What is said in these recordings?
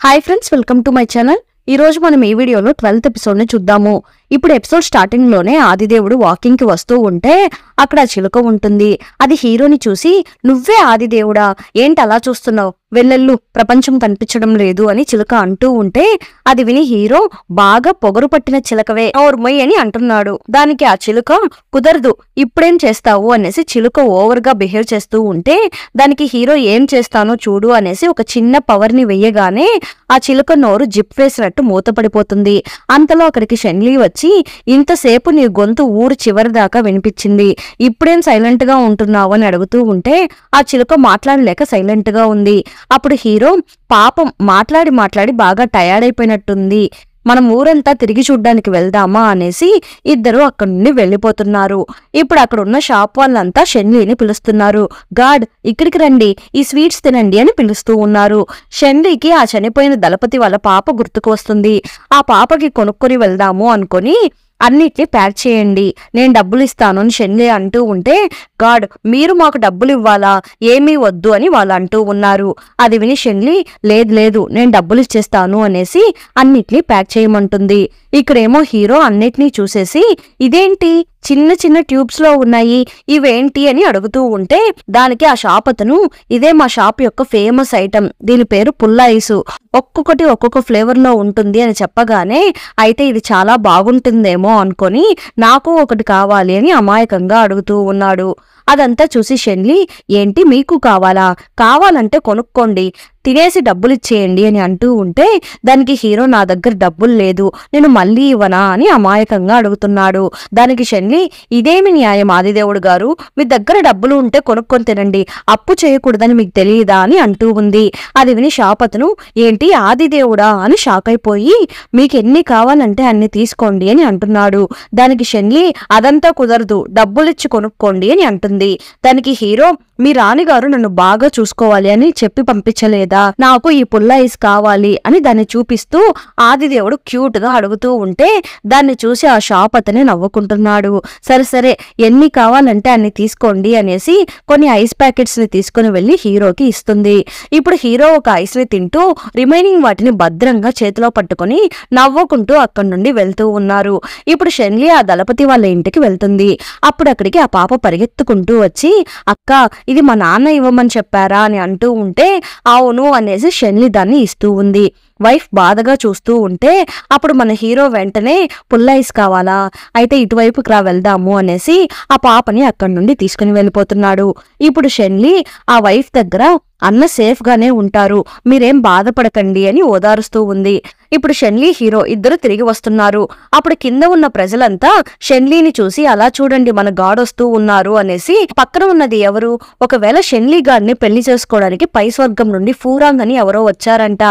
Hi friends, welcome to my channel. ఈ రోజు మనం ఈ వీడియోలో 12th ఎపిసోడ్ ని చూద్దాము. ఇప్పుడు ఎపిసోడ్ స్టార్టింగ్ లోనే ఆదిదేవుడు వాకింగ్ కి వస్తూ ఉంటే అక్కడ చిలుక ఉంటుంది. అది హీరోని చూసి, నువ్వే ఆదిదేవుడా, ఏంటి అలా చూస్తున్నావు, వెళ్ళెళ్ళు, ప్రపంచం కనిపించడం లేదు అని చిలుక అంటూ ఉంటే అది విని హీరో, బాగా పొగరు పట్టిన చిలకవే, ఓర్మయ్ అని అంటున్నాడు. దానికి ఆ చిలుక, కుదరదు, ఇప్పుడేం చేస్తావు అనేసి చిలుక ఓవర్ గా బిహేవ్ చేస్తూ ఉంటే దానికి హీరో, ఏం చేస్తానో చూడు అనేసి ఒక చిన్న పవర్ ని వెయ్యగానే ఆ చిలుక నోరు జిప్ వేసినట్టు మూతపడిపోతుంది. అంతలో అక్కడికి షెన్లీ వచ్చి, ఇంతసేపు నీ గొంతు ఊరు చివరి దాకా వినిపించింది, ఇప్పుడేం సైలెంట్ గా ఉంటున్నావు అని అడుగుతూ ఉంటే ఆ చిలుక మాట్లాడలేక సైలెంట్ గా ఉంది. అప్పుడు హీరో, పాపం మాట్లాడి మాట్లాడి బాగా టయర్డ్ అయిపోయినట్టుంది, మనం ఊరంతా తిరిగి చూడ్డానికి వెళ్దామా అనేసి ఇద్దరు అక్కడి నుండి వెళ్లిపోతున్నారు. ఇప్పుడు అక్కడ ఉన్న షాప్ వాళ్ళంతా షెన్లీని పిలుస్తున్నారు. గాడ్, ఇక్కడికి రండి, ఈ స్వీట్స్ తినండి అని పిలుస్తూ ఉన్నారు. షెన్లీకి ఆ చనిపోయిన దళపతి వాళ్ళ పాప గుర్తుకు వస్తుంది. ఆ పాపకి కొనుక్కొని వెళ్దాము అనుకొని, అన్నిటినీ ప్యాక్ చేయండి, నేను డబ్బులు ఇస్తాను అని షెన్లీ అంటూ ఉంటే, గాడ్, మీరు మాకు డబ్బులు ఇవ్వాలా, ఏమీ వద్దు అని వాళ్ళు అంటూ ఉన్నారు. అది విని షెన్లీ, లేదు లేదు, నేను డబ్బులు ఇచ్చేస్తాను అనేసి అన్నిటినీ ప్యాక్ చేయమంటుంది. ఇక్కడేమో హీరో అన్నిటినీ చూసేసి, ఇదేంటి చిన్న చిన్న ట్యూబ్స్ లో ఉన్నాయి, ఇవేంటి అని అడుగుతూ ఉంటే దానికి ఆ షాప్ అతను, ఇదే మా షాప్ యొక్క ఫేమస్ ఐటమ్, దీని పేరు పుల్ల ఐసు, ఒక్కొక్కటి ఒక్కొక్క ఫ్లేవర్ లో ఉంటుంది అని చెప్పగానే, అయితే ఇది చాలా బాగుంటుందేమో అనుకొని నాకు ఒకటి కావాలి అని అమాయకంగా అడుగుతూ ఉన్నాడు. అదంతా చూసి షెన్లీ, ఏంటి మీకు కావాలా, కావాలంటే కొనుక్కోండి, తినేసి డబ్బులిచ్చేయండి అని అంటూ ఉంటే దానికి హీరో, నా దగ్గర డబ్బులు లేదు, నేను మళ్ళీ ఇవ్వనా అని అమాయకంగా అడుగుతున్నాడు. దానికి షెన్లీ, ఇదేమి న్యాయం ఆదిదేవుడు గారు, మీ దగ్గర డబ్బులు ఉంటే కొనుక్కొని తినండి, అప్పు చేయకూడదని మీకు తెలియదా అని అంటూ ఉంది. అది విని షాప్ అతను, ఏంటి ఆదిదేవుడా అని షాక్ అయిపోయి, మీకు ఎన్ని కావాలంటే అన్ని తీసుకోండి అని అంటున్నాడు. దానికి షెన్లీ, అదంతా కుదరదు, డబ్బులిచ్చి కొనుక్కోండి అని అంటుంది. దానికి హీరో, మీ రాణిగారు నన్ను బాగా చూసుకోవాలి అని చెప్పి పంపించలేదా, నాకు ఈ పుల్ల ఐస్ కావాలి అని దాన్ని చూపిస్తూ ఆదిదేవుడు క్యూట్ గా అడుగుతూ ఉంటే దాన్ని చూసి ఆ షాప్ అతనే నవ్వుకుంటున్నాడు. సరే సరే, ఎన్ని కావాలంటే అన్ని తీసుకోండి అనేసి కొన్ని ఐస్ ప్యాకెట్స్ ని తీసుకుని వెళ్లి హీరోకి ఇస్తుంది. ఇప్పుడు హీరో ఒక ఐస్ ని తింటూ రిమైనింగ్ వాటిని భద్రంగా చేతిలో పట్టుకుని నవ్వుకుంటూ అక్కడి నుండి వెళ్తూ ఉన్నారు. ఇప్పుడు షెన్లీ ఆ దళపతి వాళ్ళ ఇంటికి వెళ్తుంది. అప్పుడు అక్కడికి ఆ పాప పరిగెత్తుకుంటూ వచ్చి, అక్క, ఇది మా నాన్న ఇవ్వమని చెప్పారా అని అంటూ ఉంటే అవును అనేసి షెన్లీ దాన్ని ఇస్తూ ఉంది. వైఫ్ బాధగా చూస్తూ ఉంటే అప్పుడు మన హీరో వెంటనే, పుల్ల ఐస్ కావాలా, అయితే ఇటువైపుకి రా వెళ్దాము అనేసి ఆ పాపని అక్కడి నుండి తీసుకుని వెళ్ళిపోతున్నాడు. ఇప్పుడు షెన్లీ ఆ వైఫ్ దగ్గర, అన్న సేఫ్ గానే ఉంటారు, మీరేం బాధపడకండి అని ఓదారుస్తూ ఉంది. ఇప్పుడు షెన్లీ హీరో ఇద్దరు తిరిగి వస్తున్నారు. అప్పుడు కింద ఉన్న ప్రజలంతా షెన్లీని చూసి, అలా చూడండి మన గాడ్ వస్తూ ఉన్నారు అనేసి, పక్కన ఉన్నది ఎవరు, ఒకవేళ షెన్లీ గాడిని పెళ్లి చేసుకోవడానికి పై స్వర్గం నుండి ఫూరాంగ్ అని ఎవరో వచ్చారంట,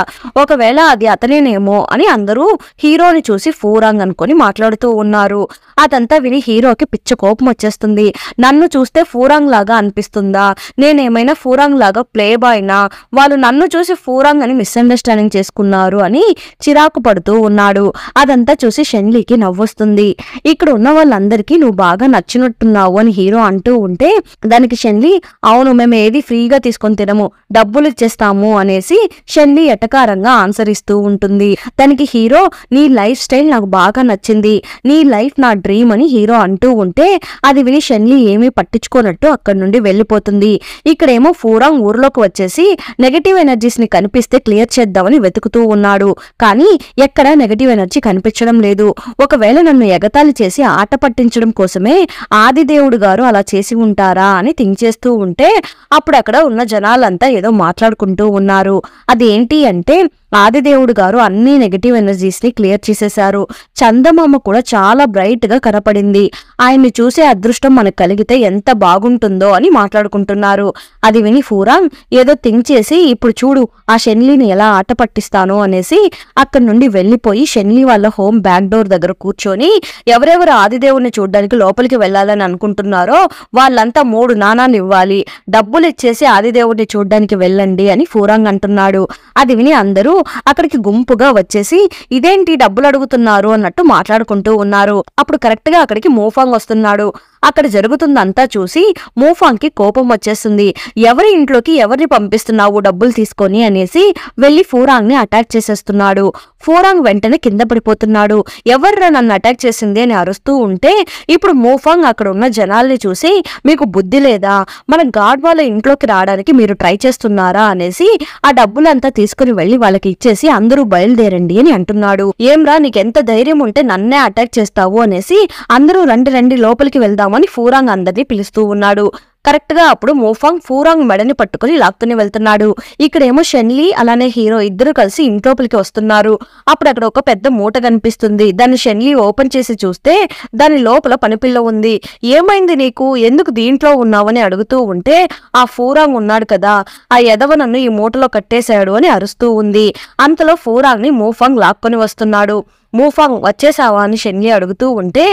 ఒకవేళ అది అతనేనేమో అని అందరూ హీరోని చూసి ఫూరాంగ్ అనుకొని మాట్లాడుతూ ఉన్నారు. అదంతా విని హీరోకి పిచ్చ కోపం వచ్చేస్తుంది. నన్ను చూస్తే ఫూరాంగ్ లాగా అనిపిస్తుందా, నేనేమైనా ఫూరాంగ్ లాగా ప్లే బాయ్నా, వాళ్ళు నన్ను చూసి ఫూరాంగ్ అని మిస్అండర్స్టాండింగ్ చేసుకున్నారు అని చిరాకు పడుతూ ఉన్నాడు. అదంతా చూసి షెన్లీకి నవ్వొస్తుంది. ఇక్కడ ఉన్న వాళ్ళందరికీ నువ్వు బాగా నచ్చినట్టున్నావు అని హీరో అంటూ ఉంటే దానికి షెన్లీ, అవును, మేము ఏది ఫ్రీగా తీసుకొని తినము, డబ్బులు ఇచ్చేస్తాము అనేసి షెన్లీ ఎటకారంగా ఆన్సర్ ఇస్తూ ఉంటుంది. దానికి హీరో, నీ లైఫ్ స్టైల్ నాకు బాగా నచ్చింది, నీ లైఫ్ నా డ్రీమ్ అని హీరో అంటూ ఉంటే అది విని షెన్లీ ఏమీ పట్టించుకోనట్టు అక్కడి నుండి వెళ్లిపోతుంది. ఇక్కడేమో ఫూరాంగ్ ఊర్లోకి వచ్చేసి నెగటివ్ ఎనర్జీస్ ని కనిపిస్తే క్లియర్ చేద్దామని వెతుకుతూ ఉన్నాడు. కానీ ఎక్కడ నెగటివ్ ఎనర్జీ కనిపించడం లేదు. ఒకవేళ నన్ను ఎగతాళి చేసి ఆట పట్టించడం కోసమే ఆదిదేవుడు గారు అలా చేసి ఉంటారా అని థింక్ చేస్తూ ఉంటే అప్పుడు అక్కడ ఉన్న జనాలంతా ఏదో మాట్లాడుకుంటూ ఉన్నారు. అదేంటి అంటే, ఆదిదేవుడు గారు అన్ని నెగటివ్ ఎనర్జీస్ ని క్లియర్ చేసేశారు, చందమామ కూడా చాలా బ్రైట్ గా కనపడింది, ఆయన్ని చూసే అదృష్టం మనకు కలిగితే ఎంత బాగుంటుందో అని మాట్లాడుకుంటున్నారు. అది విని ఫూరాంగ్ ఏదో థింక్ చేసి, ఇప్పుడు చూడు ఆ షెన్లీని ఎలా ఆట పట్టిస్తాను అనేసి అక్కడి నుండి వెళ్లిపోయి షెన్లీ వాళ్ళ హోమ్ బ్యాక్ డోర్ దగ్గర కూర్చొని, ఎవరెవరు ఆదిదేవుడిని చూడ్డానికి లోపలికి వెళ్లాలని అనుకుంటున్నారో వాళ్ళంతా 3 నాణాలు ఇవ్వాలి, డబ్బులు ఇచ్చేసి ఆదిదేవుడిని చూడ్డానికి వెళ్ళండి అని ఫూరాంగ్ అంటున్నాడు. అది విని అందరూ అక్కడికి గుంపుగా వచ్చేసి, ఇదేంటి డబ్బులు అడుగుతున్నారు అన్నట్టు మాట్లాడుకుంటూ ఉన్నారు. అప్పుడు కరెక్ట్ గా అక్కడికి మోఫాంగ్ వస్తున్నాడు. అక్కడ జరుగుతుందంతా చూసి మూఫాంగ్ కి కోపం వచ్చేస్తుంది. ఎవరి ఇంట్లోకి ఎవరిని పంపిస్తున్నావు డబ్బులు తీసుకొని అనేసి వెళ్లి ఫూరాంగ్ ని అటాక్ చేసేస్తున్నాడు. ఫూరాంగ్ వెంటనే కింద పడిపోతున్నాడు. ఎవర్రా నన్ను అటాక్ చేసింది అని అరుస్తూ ఉంటే ఇప్పుడు మూఫాంగ్ అక్కడ ఉన్న జనాల్ని చూసి మీకు బుద్ధి లేదా, మన గాడ్ వాళ్ళ ఇంట్లోకి రావడానికి మీరు ట్రై చేస్తున్నారా అనేసి ఆ డబ్బులంతా తీసుకుని వెళ్లి వాళ్ళకి ఇచ్చేసి అందరూ బయలుదేరండి అని అంటున్నాడు. ఏంరా నీకెంత ధైర్యం ఉంటే నన్నే అటాక్ చేస్తావు అనేసి అందరూ రండి లోపలికి వెళ్దామని ఫూరాంగ్ అందరినీ పిలుస్తూ ఉన్నాడు. కరెక్ట్ గా అప్పుడు మూఫాంగ్ ఫూరాంగ్ మెడని పట్టుకుని లాక్కుని వెళ్తున్నాడు. ఇక్కడేమో షెన్లీ అలానే హీరో ఇద్దరు కలిసి ఇంట్లోపలికి వస్తున్నారు. అప్పుడు అక్కడ ఒక పెద్ద మూట కనిపిస్తుంది. దాన్ని షెన్లీ ఓపెన్ చేసి చూస్తే దాని లోపల పనిపిల్ల ఉంది. ఏమైంది నీకు, ఎందుకు దీంట్లో ఉన్నావని అడుగుతూ ఉంటే ఆ ఫూరాంగ్ ఉన్నాడు కదా, ఆ ఎదవ నన్ను ఈ మూటలో కట్టేశాడు అని అరుస్తూ ఉంది. అంతలో ఫూరాంగ్ ని మూఫాంగ్ లాక్కొని వస్తున్నాడు. మూఫాంగ్ వచ్చేసావా అని షెన్లీ అడుగుతూ ఉంటే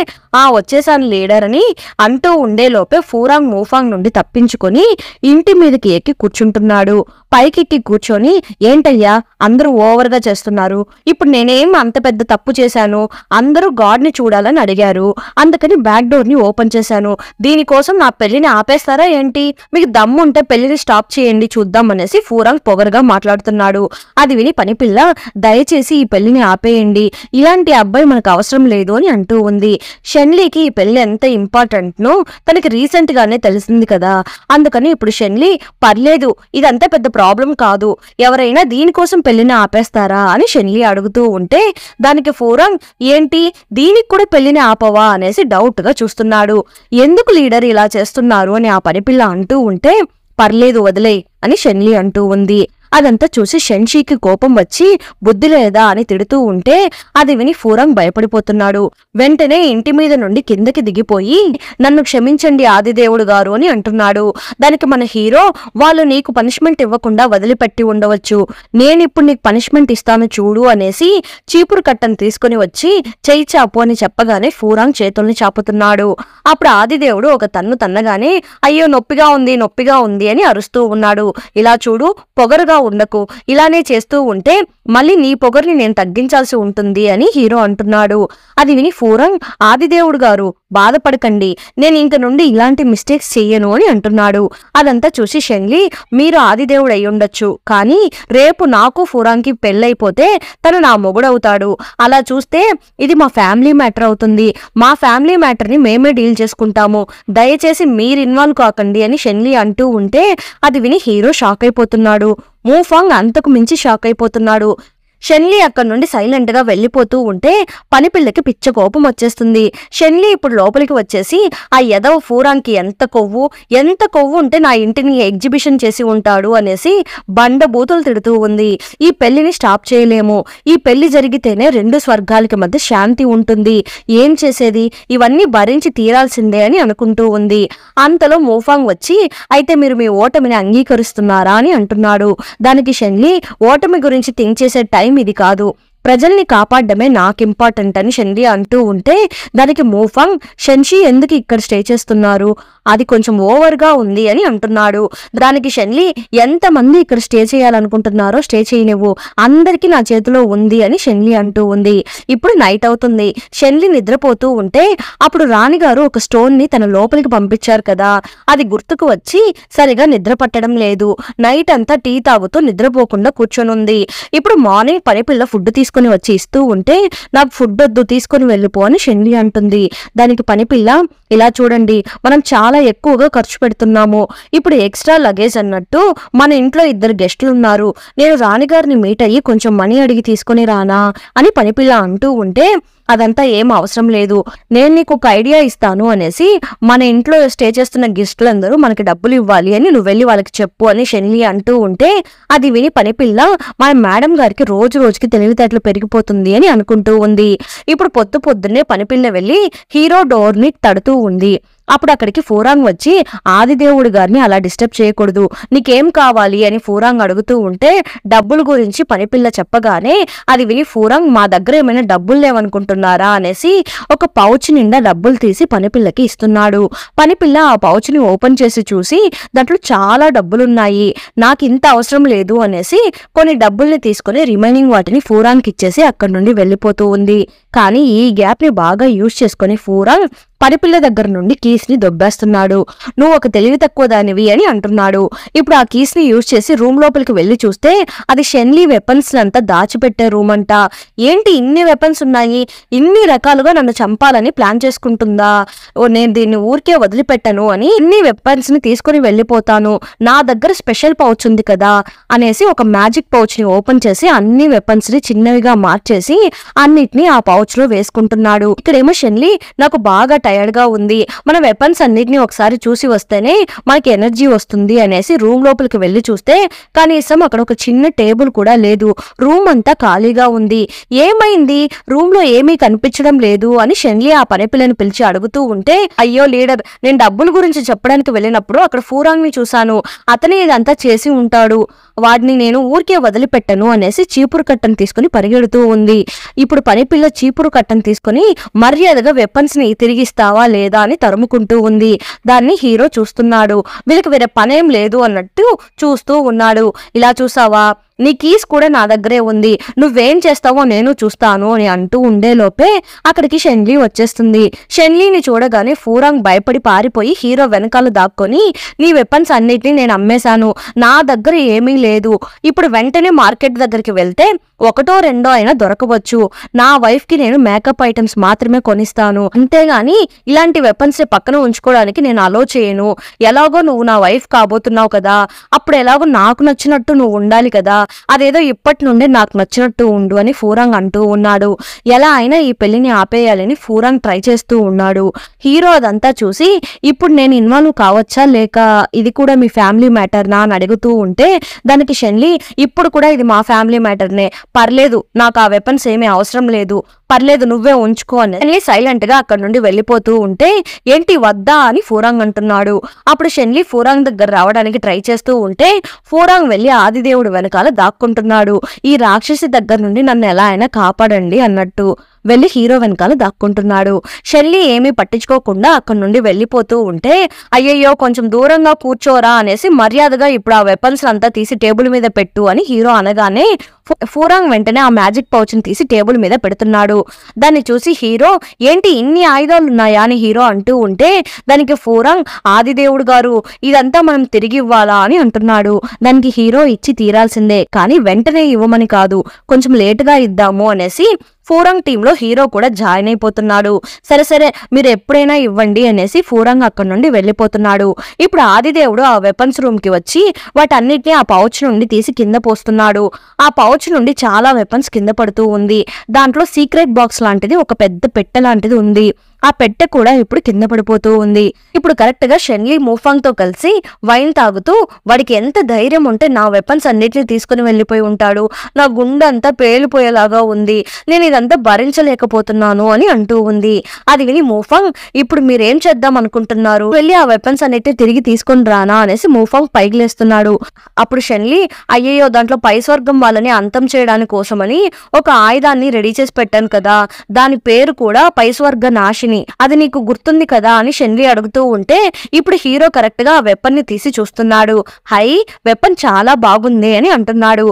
వచ్చేసాను లీడర్ అని అంటూ ఉండే లోపే ఫూరాంగ్ మూఫాంగ్ నుండి తప్పించుకొని ఇంటి మీదకి ఎక్కి కూర్చుంటున్నాడు. పైకెక్కి కూర్చొని ఏంటయ్యా అందరూ ఓవర్ గా చేస్తున్నారు, ఇప్పుడు నేనేం అంత పెద్ద తప్పు చేశాను, అందరూ గాడ్ ని చూడాలని అడిగారు, అందుకని బ్యాక్ డోర్ ని ఓపెన్ చేశాను, దీనికోసం నా పెళ్లిని ఆపేస్తారా ఏంటి, మీకు దమ్ము ఉంటే పెళ్లిని స్టాప్ చేయండి చూద్దాం అనేసి ఫూరాంగ్ పొగరుగా మాట్లాడుతున్నాడు. అది విని పనిపిల్ల దయచేసి ఈ పెళ్లిని ఆపేయండి, ఇలాంటి అబ్బాయి మనకు అవసరం లేదు అని అంటూ ఉంది. షెన్లీకి ఈ పెళ్లి ఎంత ఇంపార్టెంట్ నో తనకి రీసెంట్ గానే తెలిసింది కదా, అందుకని ఇప్పుడు షెన్లీ పర్లేదు ఇదంతా పెద్ద ప్రాబ్లం కాదు, ఎవరైనా దీనికోసం పెళ్లిని ఆపేస్తారా అని షెన్లీ అడుగుతూ ఉంటే దానికి ఫూరాంగ్ ఏంటి దీనికి కూడా పెళ్లిని ఆపవా అనేసి డౌట్ గా చూస్తున్నాడు. ఎందుకు లీడర్ ఇలా చేస్తున్నారు అని ఆ పనిపిల్ల అంటూ ఉంటే పర్లేదు వదిలే అని షెన్లీ అంటూ ఉంది. అదంతా చూసి షెన్షీకి కోపం వచ్చి బుద్ధి లేదా అని తిడుతూ ఉంటే అది విని ఫూరాంగ్ భయపడిపోతున్నాడు. వెంటనే ఇంటి మీద నుండి కిందకి దిగిపోయి నన్ను క్షమించండి ఆదిదేవుడు గారు అని అంటున్నాడు. దానికి మన హీరో వాళ్ళు నీకు పనిష్మెంట్ ఇవ్వకుండా వదిలిపెట్టి ఉండవచ్చు, నేనిప్పుడు నీకు పనిష్మెంట్ ఇస్తాను చూడు అనేసి చీపురు కట్టను తీసుకుని వచ్చి చెయ్యి చాపు అని చెప్పగానే ఫూరాంగ్ చేతుల్ని చాపుతున్నాడు. అప్పుడు ఆదిదేవుడు ఒక తన్ను తన్నగానే అయ్యో నొప్పిగా ఉంది అని అరుస్తూ ఉన్నాడు. ఇలా చూడు పొగరుగా ఉండకు, ఇలానే చేస్తూ ఉంటే మళ్ళీ నీ పొగర్ని నేను తగ్గించాల్సి ఉంటుంది అని హీరో అంటున్నాడు. అది విని ఫూరాంగ్ ఆదిదేవుడు గారు బాధపడకండి, నేను ఇంక నుండి ఇలాంటి మిస్టేక్స్ చెయ్యను అని అంటున్నాడు. అదంతా చూసి షెన్లీ మీరు ఆదిదేవుడు అయ్యుండొచ్చు, కానీ రేపు నాకు ఫూరాంగ్ కి పెళ్ళైపోతే తను నా మొగుడవుతాడు, అలా చూస్తే ఇది మా ఫ్యామిలీ మ్యాటర్ అవుతుంది, మా ఫ్యామిలీ మ్యాటర్ ని మేమే డీల్ చేసుకుంటాము, దయచేసి మీరు ఇన్వాల్వ్ కాకండి అని షెన్లీ అంటూ ఉంటే అది విని హీరో షాక్ అయిపోతున్నాడు. మూఫాంగ్ అంతకు మించి షాక్ అయిపోతున్నాడు. షెన్లీ అక్కడి నుండి సైలెంట్ గా వెళ్లిపోతూ ఉంటే పనిపిల్లకి పిచ్చ కోపం వచ్చేస్తుంది. షెన్లీ ఇప్పుడు లోపలికి వచ్చేసి ఆ ఎదవ ఫూరాంగ్ కి ఎంత కొవ్వు ఉంటే నా ఇంటిని ఎగ్జిబిషన్ చేసి ఉంటాడు అనేసి బండబూతులు తిడుతూ ఉంది. ఈ పెళ్లిని స్టాప్ చేయలేము, ఈ పెళ్లి జరిగితేనే రెండు స్వర్గాలకి మధ్య శాంతి ఉంటుంది, ఏం చేసేది ఇవన్నీ భరించి తీరాల్సిందే అని అనుకుంటూ ఉంది. అంతలో మూఫాంగ్ వచ్చి అయితే మీరు మీ ఓటమిని అంగీకరిస్తున్నారా అని అంటున్నాడు. దానికి షెన్లీ ఓటమి గురించి థింక్ చేసే టైం ఇది కాదు, ప్రజల్ని కాపాడమే నాకు ఇంపార్టెంట్ అని షెన్లీ అంటూ ఉంటే దానికి మూఫాంగ్ షెన్షీ ఎందుకు ఇక్కడ స్టే చేస్తున్నారు, అది కొంచెం ఓవర్ గా ఉంది అని అంటున్నాడు. దానికి షెన్లీ ఎంతమంది ఇక్కడ స్టే చేయాలనుకుంటున్నారో స్టే చేయనివ్వు, అందరికీ నా చేతిలో ఉంది అని షెన్లీ అంటూ ఉంది. ఇప్పుడు నైట్ అవుతుంది. షెన్లీ నిద్రపోతూ ఉంటే అప్పుడు రాణిగారు ఒక స్టోన్ ని తన లోపలికి పంపించారు కదా, అది గుర్తుకు వచ్చి సరిగా నిద్ర పట్టడం లేదు. నైట్ అంతా టీ తాగుతూ నిద్రపోకుండా కూర్చొనుంది. ఇప్పుడు మార్నింగ్ పనిపిల్ల ఫుడ్ తీసుకుని వచ్చి ఇస్తూ ఉంటే నాకు ఫుడ్ వద్దు తీసుకుని వెళ్ళిపో అని షెన్లీ అంటుంది. దానికి పనిపిల్ల ఇలా చూడండి మనం చాలా ఎక్కువగా ఖర్చు పెడుతున్నాము, ఇప్పుడు ఎక్స్ట్రా లగేజ్ అన్నట్టు మన ఇంట్లో ఇద్దరు గెస్టులు ఉన్నారు, నేను రాణిగారిని మీట్ అయ్యి కొంచెం మనీ అడిగి తీసుకుని రానా అని పనిపిల్ల అంటూ ఉంటే అదంతా ఏం అవసరం లేదు, నేను నీకు ఒక ఐడియా ఇస్తాను అనేసి మన ఇంట్లో స్టే చేస్తున్న గెస్టులందరూ మనకి డబ్బులు ఇవ్వాలి అని నువ్వు వెళ్ళి వాళ్ళకి చెప్పు అని షెన్లీ అంటూ ఉంటే అది విని పనిపిల్ల మన మేడం గారికి రోజు రోజుకి తెలివితేటలు పెరిగిపోతుంది అని అనుకుంటూ ఉంది. ఇప్పుడు పొద్దున్నే పనిపిల్ల వెళ్ళి హీరో డోర్ ని తడుతూ ఉంది. అప్పుడు అక్కడికి ఫూరాంగ్ వచ్చి ఆదిదేవుడు గారిని అలా డిస్టర్బ్ చేయకూడదు, నీకేం కావాలి అని ఫూరాంగ్ అడుగుతూ ఉంటే డబ్బుల గురించి పనిపిల్ల చెప్పగానే అది విని ఫూరాంగ్ మా దగ్గర ఏమైనా డబ్బులు లేవనుకుంటున్నారా అనేసి ఒక పౌచ్ నిండా డబ్బులు తీసి పనిపిల్లకి ఇస్తున్నాడు. పనిపిల్ల ఆ పౌచ్ ని ఓపెన్ చేసి చూసి దాంట్లో చాలా డబ్బులున్నాయి, నాకు ఇంత అవసరం లేదు అనేసి కొన్ని డబ్బుల్ని తీసుకుని రిమైనింగ్ వాటిని ఫూరాంగ్ ఇచ్చేసి అక్కడి నుండి వెళ్ళిపోతూ ఉంది. కానీ ఈ గ్యాప్ ని బాగా యూజ్ చేసుకుని ఫూరాంగ్ పనిపిల్ల దగ్గర నుండి కీస్ ని దొబ్బేస్తున్నాడు. నువ్వు ఒక తెలివి తక్కువ దానివి అని అంటున్నాడు. ఇప్పుడు ఆ కీస్ ని యూజ్ చేసి రూమ్ లోపలికి వెళ్లి చూస్తే అది షెన్లీ వెపన్స్ అంతా దాచిపెట్టే రూమ్ అంట. ఏంటి ఇన్ని వెపన్స్ ఉన్నాయి, ఇన్ని రకాలుగా నన్ను చంపాలని ప్లాన్ చేసుకుంటుందా? నేను దీన్ని ఊరికే వదిలిపెట్టను అని ఇన్ని వెపన్స్ ని తీసుకుని వెళ్ళిపోతాను, నా దగ్గర స్పెషల్ పౌచ్ ఉంది కదా అనేసి ఒక మ్యాజిక్ పౌచ్ ని ఓపెన్ చేసి అన్ని వెపన్స్ ని చిన్నవిగా మార్చేసి అన్నిటిని ఆ పౌచ్ లో వేసుకుంటున్నాడు. ఇక్కడేమో షెన్లీ నాకు బాగా టైర్డ్ గా ఉంది, మన వెపన్స్ అన్నిటిని ఒకసారి చూసి వస్తేనే మనకి ఎనర్జీ వస్తుంది అనేసి రూమ్ లోపలికి వెళ్లి చూస్తే కనీసం అక్కడ ఒక చిన్న టేబుల్ కూడా లేదు, రూమ్ అంతా ఖాళీగా ఉంది. ఏమైంది, రూమ్ లో ఏమీ కనిపించడం లేదు అని షెన్లీ ఆ పనిపిల్లని పిలిచి అడుగుతూ ఉంటే, అయ్యో లీడర్, నేను డబ్బుల గురించి చెప్పడానికి వెళ్ళినప్పుడు అక్కడ ఫూరాంగ్ ని చూశాను, అతనే ఇదంతా చేసి ఉంటాడు, వాడిని నేను ఊరికే వదిలిపెట్టను అనేసి చీపురు కట్టను తీసుకుని పరిగెడుతూ ఉంది. ఇప్పుడు పనిపిల్ల చీపురు కట్టను తీసుకుని మర్యాదగా వెపన్స్ ని తిరిగిస్తావా లేదా అని తరుముకుంటూ ఉంది. దాన్ని హీరో చూస్తున్నాడు. వీళ్ళకి వేరే పనేం లేదు అన్నట్టు చూస్తూ ఉన్నాడు. ఇలా చూసావా, నీ కీస్ కూడా నా దగ్గరే ఉంది, నువ్వేం చేస్తావో నేను చూస్తాను అని అంటూ ఉండేలోపే అక్కడికి షెన్లీ వచ్చేస్తుంది. షెన్లీని చూడగానే ఫూరాంగ్ భయపడి పారిపోయి హీరో వెనకాల దాక్కొని, నీ వెపన్స్ అన్నిటిని నేను అమ్మేశాను, నా దగ్గర ఏమీ లేదు, ఇప్పుడు వెంటనే మార్కెట్ దగ్గరికి వెళ్తే ఒకటో రెండో అయినా దొరకవచ్చు, నా వైఫ్ కి నేను మేకప్ ఐటమ్స్ మాత్రమే కొనిస్తాను, అంతేగాని ఇలాంటి వెపన్స్ పక్కన ఉంచుకోవడానికి నేను అలో చేయను, ఎలాగో నువ్వు నా వైఫ్ కాబోతున్నావు కదా, అప్పుడు ఎలాగో నాకు నచ్చినట్టు నువ్వు ఉండాలి కదా, అదేదో ఇప్పటి నుండే నాకు నచ్చినట్టు ఉండు అని ఫూరాంగ్ అంటూ ఉన్నాడు. ఎలా అయినా ఈ పెళ్లిని ఆపేయాలని ఫూరాంగ్ ట్రై చేస్తూ ఉన్నాడు. హీరో అదంతా చూసి, ఇప్పుడు నేను ఇన్వాల్వ్ కావచ్చా లేక ఇది కూడా మీ ఫ్యామిలీ మ్యాటర్నా అని అడుగుతూ ఉంటే దానికి షెన్లీ, ఇప్పుడు కూడా ఇది మా ఫ్యామిలీ మ్యాటర్నే, పర్లేదు, నాకు ఆ వెపన్స్ ఏమీ అవసరం లేదు, పర్లేదు నువ్వే ఉంచుకో అని సైలెంట్ గా అక్కడ నుండి వెళ్ళిపోతూ ఉంటే, ఏంటి వద్దా అని ఫూరాంగ్ అంటున్నాడు. అప్పుడు షెన్లీ ఫూరాంగ్ దగ్గర రావడానికి ట్రై చేస్తూ ఉంటే ఫూరాంగ్ వెళ్లి ఆదిదేవుడు వెనకాల దాక్కుంటున్నాడు. ఈ రాక్షసి దగ్గర నుండి నన్ను ఎలా అయినా కాపాడండి అన్నట్టు వెళ్లి హీరో వెనకాల దాక్కుంటున్నాడు. షెల్లీ ఏమీ పట్టించుకోకుండా అక్కడి నుండి వెళ్ళిపోతూ ఉంటే, అయ్యయ్యో కొంచెం దూరంగా కూర్చోరా అనేసి మర్యాదగా ఇప్పుడు ఆ వెపన్స్ అంతా తీసి టేబుల్ మీద పెట్టు అని హీరో అనగానే ఫూరాంగ్ వెంటనే ఆ మ్యాజిక్ పౌచ్ ని తీసి టేబుల్ మీద పెడుతున్నాడు. దాన్ని చూసి హీరో, ఏంటి ఇన్ని ఆయుధాలు ఉన్నాయా అని హీరో అంటూ ఉంటే దానికి ఫూరాంగ్, ఆదిదేవుడు గారు ఇదంతా మనం తిరిగి ఇవ్వాలా అని అంటున్నాడు. దానికి హీరో ఇచ్చి తీరాల్సిందే, కానీ వెంటనే ఇవ్వమని కాదు, కొంచెం లేటుగా ఇద్దాము అనేసి ఫూరాంగ్ టీంలో హీరో కూడా జాయిన్ అయిపోతున్నాడు. సరే సరే మీరు ఎప్పుడైనా ఇవ్వండి అనేసి ఫూరాంగ్ అక్కడి నుండి వెళ్ళిపోతున్నాడు. ఇప్పుడు ఆదిదేవుడు ఆ వెపన్స్ రూమ్ కి వచ్చి వాటన్నిటిని ఆ పౌచ్ నుండి తీసి కింద పోస్తున్నాడు. ఆ పౌచ్ నుండి చాలా వెపన్స్ కింద పడుతూ ఉంది. దాంట్లో సీక్రెట్ బాక్స్ లాంటిది ఒక పెద్ద పెట్టె లాంటిది ఉంది. ఆ పెట్టె కూడా ఇప్పుడు కింద పడిపోతూ ఉంది. ఇప్పుడు కరెక్ట్ గా షెన్లీ మూఫాంగ్ తో కలిసి వైన్ తాగుతూ, వాడికి ఎంత ధైర్యం ఉంటే నా వెపన్స్ అన్నిటిని తీసుకుని వెళ్ళిపోయి ఉంటాడు, నా గుండె అంతా పేలిపోయేలాగా ఉంది, నేను ఇదంతా భరించలేకపోతున్నాను అని అంటూ ఉంది. అది విని మూఫాంగ్, ఇప్పుడు మీరేం చేద్దాం అనుకుంటున్నారు, వెళ్ళి ఆ వెపన్స్ అన్నిటిని తిరిగి తీసుకుని రానా అనేసి మూఫాంగ్ పైకి లేస్తున్నాడు. అప్పుడు షెన్లీ, అయ్యయ్యో దాంట్లో పై స్వర్గం వాళ్ళని అంతం చేయడానికి కోసమని ఒక ఆయుధాన్ని రెడీ చేసి పెట్టాను కదా, దాని పేరు కూడా పై స్వర్గ నాశిని, అది నీకు గుర్తుంది కదా అని షెన్లీ అడుగుతూ ఉంటే ఇప్పుడు హీరో కరెక్ట్ గా ఆ వెపన్ ని తీసి చూస్తున్నాడు. హై, వెపన్ చాలా బాగుంది అని అంటున్నాడు.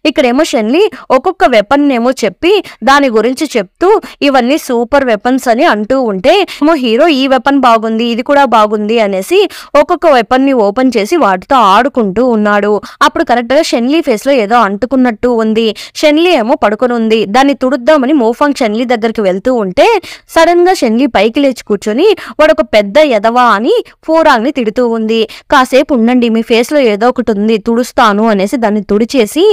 ఇక్కడేమో షెన్లీ ఒక్కొక్క వెపన్ ఏమో చెప్పి దాని గురించి చెప్తూ ఇవన్నీ సూపర్ వెపన్స్ అని అంటూ ఉంటే ఏమో హీరో ఈ వెపన్ బాగుంది, ఇది కూడా బాగుంది అనేసి ఒక్కొక్క వెపన్ ని ఓపెన్ చేసి వాటితో ఆడుకుంటూ ఉన్నాడు. అప్పుడు కరెక్ట్ గా షెన్లీ ఫేస్ లో ఏదో అంటుకున్నట్టు ఉంది. షెన్లీ ఏమో పడుకొని ఉంది. దాన్ని తుడుద్దామని మోఫాంగ్ షెన్లీ దగ్గరికి వెళ్తూ ఉంటే సడన్ గా షెన్లీ పైకి లేచి కూర్చొని వాడు ఒక పెద్ద ఎదవా అని ఫూరాంగ్ ని తిడుతూ ఉంది. కాసేపు ఉండండి, మీ ఫేస్ లో ఏదో ఒకటి ఉంది, తుడుస్తాను అనేసి దాన్ని తుడిచేసి,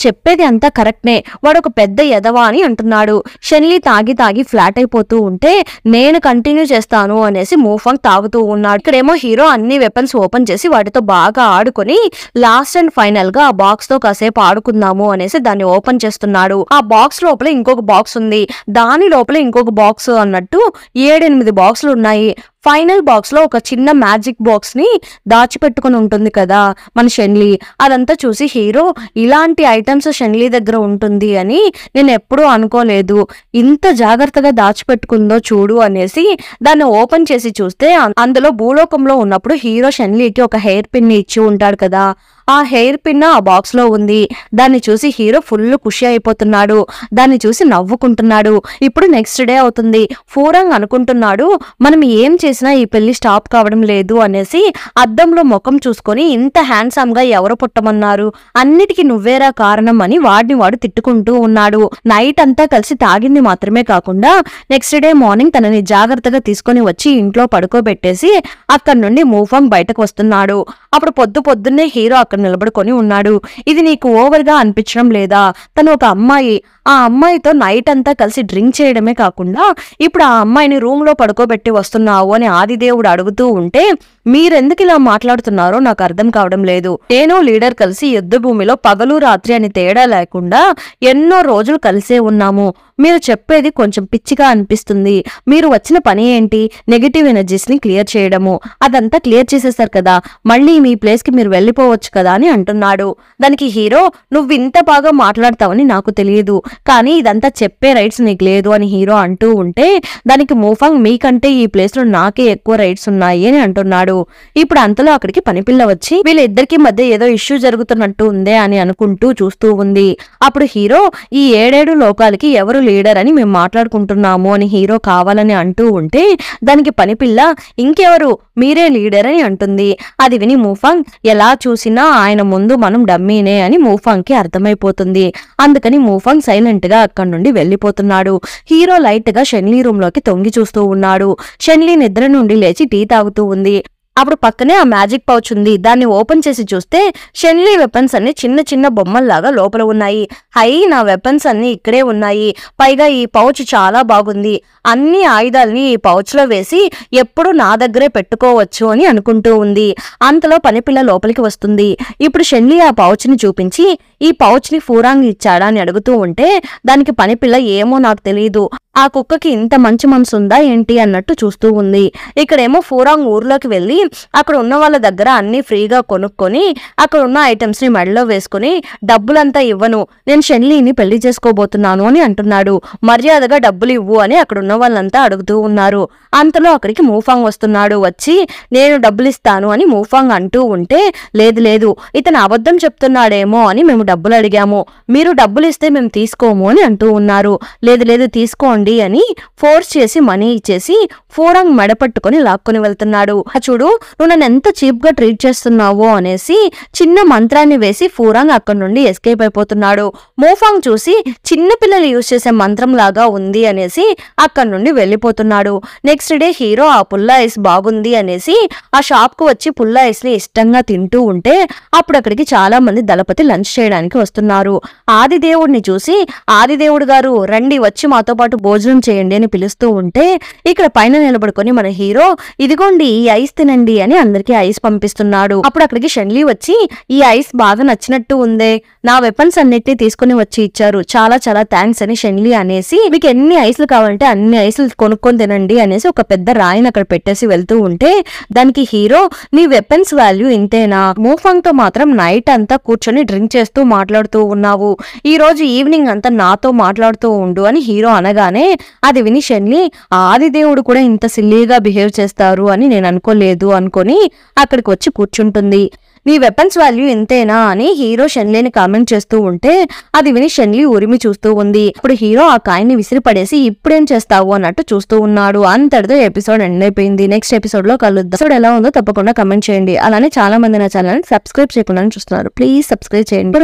చెప్పేది అంతా కరెక్ట్నే, వాడు ఒక పెద్ద ఎదవా అని అంటున్నాడు. షెన్లీ తాగి తాగి ఫ్లాట్ అయిపోతూ ఉంటే నేను కంటిన్యూ చేస్తాను అనేసి మూఫాంగ్ తాగుతూ ఉన్నాడు. ఇక్కడేమో హీరో అన్ని వెపన్స్ ఓపెన్ చేసి వాటితో బాగా ఆడుకొని లాస్ట్ అండ్ ఫైనల్ గా ఆ బాక్స్ తో కాసేపు ఆడుకుందాము అనేసి దాన్ని ఓపెన్ చేస్తున్నాడు. ఆ బాక్స్ లోపల ఇంకొక బాక్స్ ఉంది, దాని లోపల ఇంకొక బాక్స్ అన్నట్టు 7-8 బాక్సులు ఉన్నాయి. ఫైనల్ బాక్స్ లో ఒక చిన్న మ్యాజిక్ బాక్స్ ని దాచిపెట్టుకుని ఉంటుంది కదా మన షెన్లీ. అదంతా చూసి హీరో ఇలాంటి ఐటమ్స్ షెన్లీ దగ్గర ఉంటుంది అని నేను ఎప్పుడూ అనుకోలేదు, ఇంత జాగ్రత్తగా దాచిపెట్టుకుందో చూడు అనేసి దాన్ని ఓపెన్ చేసి చూస్తే అందులో భూలోకంలో ఉన్నప్పుడు హీరో షెన్లీకి ఒక హెయిర్ పిన్ ఇచ్చి ఉంటాడు కదా, ఆ హెయిర్ పిన్ ఆ బాక్స్ లో ఉంది. దాన్ని చూసి హీరో ఫుల్ ఖుషి అయిపోతున్నాడు, దాన్ని చూసి నవ్వుకుంటున్నాడు. ఇప్పుడు నెక్స్ట్ డే అవుతుంది. ఫూరంగ్ అనుకుంటున్నాడు మనం ఏం చేసినా ఈ పెళ్లి స్టాప్ కావడం లేదు అనేసి అద్దంలో ముఖం చూసుకొని ఇంత హ్యాండ్సమ్ గా ఎవరు పుట్టమన్నారు, అన్నిటికీ నువ్వేరా కారణం అని వాడిని వాడు తిట్టుకుంటూ ఉన్నాడు. నైట్ అంతా కలిసి తాగింది మాత్రమే కాకుండా నెక్స్ట్ డే మార్నింగ్ తనని జాగ్రత్తగా తీసుకొని వచ్చి ఇంట్లో పడుకోబెట్టేసి అక్కడి నుండి మూఫాంగ్ బయటకు వస్తున్నాడు. అప్పుడు పొద్దున్నే హీరో అక్కడ నిలబడుకొని ఉన్నాడు. ఇది నీకు ఓవర్ గా అనిపించడం లేదా? తను ఒక అమ్మాయి, ఆ అమ్మాయితో నైట్ అంతా కలిసి డ్రింక్ చేయడమే కాకుండా ఇప్పుడు ఆ అమ్మాయిని రూమ్ లో పడుకోబెట్టి వస్తున్నావు అని ఆదిదేవుడు అడుగుతూ ఉంటే మీరెందుకు ఇలా మాట్లాడుతున్నారో నాకు అర్థం కావడం లేదు. నేను లీడర్ కలిసి యుద్ధ భూమిలో పగలు రాత్రి అని తేడా లేకుండా ఎన్నో రోజులు కలిసే ఉన్నాము. మీరు చెప్పేది కొంచెం పిచ్చిగా అనిపిస్తుంది. మీరు వచ్చిన పని ఏంటి? నెగటివ్ ఎనర్జీస్ ని క్లియర్ చేయడము. అదంతా క్లియర్ చేసేసారు కదా, మళ్ళీ మీ ప్లేస్ కి మీరు వెళ్ళిపోవచ్చు కదా అని అంటున్నాడు. దానికి హీరో నువ్వు ఇంత బాగా మాట్లాడతావని నాకు తెలియదు, కానీ ఇదంతా చెప్పే రైట్స్ నీకు లేదు అని హీరో అంటూ ఉంటే దానికి మూఫాంగ్ మీకంటే ఈ ప్లేస్ లో నాకే ఎక్కువ రైట్స్ ఉన్నాయి అని అంటున్నాడు. ఇప్పుడు అంతలో అక్కడికి పనిపిల్ల వచ్చి వీళ్ళిద్దరికి మధ్య ఏదో ఇష్యూ జరుగుతున్నట్టు ఉందే అని అనుకుంటూ చూస్తూ ఉంది. అప్పుడు హీరో ఈ 7 లోకాలకి ఎవరు లీడర్ అని మేము మాట్లాడుకుంటున్నాము అని హీరో కావాలని అంటూ ఉంటే దానికి పనిపిల్ల ఇంకెవరు, మీరే లీడర్ అని అంటుంది. అది విని మూఫాంగ్ ఎలా చూసినా ఆయన ముందు మనం డమ్మీనే అని మూఫాంగ్ కి అర్థమైపోతుంది. అందుకని మూఫాంగ్ సైలెంట్ గా అక్కడి నుండి వెళ్లిపోతున్నాడు. హీరో లైట్ గా షెన్లీ రూమ్ లోకి తొంగి చూస్తూ ఉన్నాడు. షెన్లీ నిద్ర నుండి లేచి టీ తాగుతూ ఉంది. అప్పుడు పక్కనే ఆ మ్యాజిక్ పౌచ్ ఉంది. దాన్ని ఓపెన్ చేసి చూస్తే షెన్లీ వెపన్స్ అన్ని చిన్న చిన్న బొమ్మల్లాగా లోపల ఉన్నాయి. హై, నా వెపన్స్ అన్ని ఇక్కడే ఉన్నాయి, పైగా ఈ పౌచ్ చాలా బాగుంది, అన్ని ఆయుధాలని ఈ పౌచ్ లో వేసి ఎప్పుడు నా దగ్గరే పెట్టుకోవచ్చు అని అనుకుంటూ ఉంది. అంతలో పనిపిల్ల లోపలికి వస్తుంది. ఇప్పుడు షెన్లీ ఆ పౌచ్ ని చూపించి ఈ పౌచ్ ని ఫూరాంగ్ ఇచ్చాడా అని అడుగుతూ ఉంటే దానికి పనిపిల్ల ఏమో నాకు తెలియదు, ఆ కుక్కకి ఇంత మంచి మనసు ఉందా ఏంటి అన్నట్టు చూస్తూ ఉంది. ఇక్కడేమో ఫూరాంగ్ ఊర్లోకి వెళ్ళి అక్కడ ఉన్న వాళ్ళ దగ్గర అన్ని ఫ్రీగా కొనుక్కొని అక్కడ ఉన్న ఐటమ్స్ ని మెడలో వేసుకుని డబ్బులంతా ఇవ్వను, నేను షెన్లీని పెళ్లి చేసుకోబోతున్నాను అని అంటున్నాడు. మర్యాదగా డబ్బులు ఇవ్వు అని అక్కడ ఉన్న వాళ్ళంతా అడుగుతూ ఉన్నారు. అంతలో అక్కడికి మూఫాంగ్ వస్తున్నాడు. వచ్చి నేను డబ్బులు ఇస్తాను అని మూఫాంగ్ అంటూ ఉంటే లేదు లేదు ఇతను అబద్ధం చెప్తున్నాడేమో అని మేము డబ్బులు అడిగాము, మీరు డబ్బులు ఇస్తే మేము తీసుకోము అని అంటూ ఉన్నారు. లేదు లేదు తీసుకోండి అని ఫోర్స్ చేసి మనీ ఇచ్చేసి ఫూరాంగ్ మెడపట్టుకుని లాక్కొని వెళ్తున్నాడు. చూడు నువ్వు నన్ను ఎంత చీప్ గా ట్రీట్ చేస్తున్నావో అనేసి చిన్న మంత్రాన్ని వేసి ఫూరాంగ్ అక్కడి నుండి ఎస్కేప్ అయిపోతున్నాడు. మూఫాంగ్ చూసి చిన్న పిల్లలు యూజ్ చేసే మంత్రం లాగా ఉంది అనేసి అక్కడి నుండి వెళ్లిపోతున్నాడు. నెక్స్ట్ డే హీరో ఆ పుల్ల ఐస్ బాగుంది అనేసి ఆ షాప్ కు వచ్చి పుల్ల ఐస్ ని ఇష్టంగా తింటూ ఉంటే అప్పుడు అక్కడికి చాలా మంది దళపతి లంచ్ చేయడానికి వస్తున్నారు. ఆదిదేవుడిని చూసి ఆదిదేవుడు గారు రండి వచ్చి మాతో పాటు భోజనం చేయండి అని పిలుస్తూ ఉంటే ఇక్కడ పైన నిలబడుకొని మన హీరో ఇదిగోండి ఈ ఐస్ తినండి అని అందరికీ ఐస్ పంపిస్తున్నాడు. అప్పుడు అక్కడికి షెన్లీ వచ్చి ఈ ఐస్ బాగా నచ్చినట్టు ఉందే, నా వెపన్స్ అన్నిటినీ తీసుకుని వచ్చి ఇచ్చారు, చాలా చాలా థ్యాంక్స్ అని షెన్లీ అనేసి మీకు ఎన్ని ఐస్లు కావాలంటే అన్ని ఐస్లు కొనుక్కొని తినండి అనేసి ఒక పెద్ద రాయిని అక్కడ పెట్టేసి వెళ్తూ ఉంటే దానికి హీరో నీ వెపన్స్ వాల్యూ ఇంతేనా, మూఫాంగ్ తో మాత్రం నైట్ అంతా కూర్చొని డ్రింక్ చేస్తూ మాట్లాడుతూ ఉన్నావు, ఈ రోజు ఈవినింగ్ అంతా నాతో మాట్లాడుతూ ఉండు అని హీరో అనగానే అది విని షెన్లీ ఆదిదేవుడు కూడా ఇంత సిల్లీగా బిహేవ్ చేస్తారు అని నేను అనుకోలేదు అనుకొని అక్కడికి వచ్చి కూర్చుంటుంది. నీ వెపన్స్ వాల్యూ ఇంతేనా అని హీరో షెన్లీని కామెంట్ చేస్తూ ఉంటే అది విని షెన్లీ ఉరిమి చూస్తూ ఉంది. ఇప్పుడు హీరో ఆ కాయిన్ని విసిరి పడేసి ఇప్పుడేం చేస్తావు అన్నట్టు చూస్తూ ఉన్నాడు. అంతటితో ఎపిసోడ్ ఎండ్ అయిపోయింది. నెక్స్ట్ ఎపిసోడ్ లో కలుద్దాం. ఎపిసోడ్ ఎలా ఉందో తప్పకుండా కమెంట్ చేయండి. అలానే చాలా మంది నా ఛానల్ సబ్స్క్రైబ్ చేయకుండా చూస్తున్నారు, ప్లీజ్ సబ్స్క్రైబ్ చేయండి.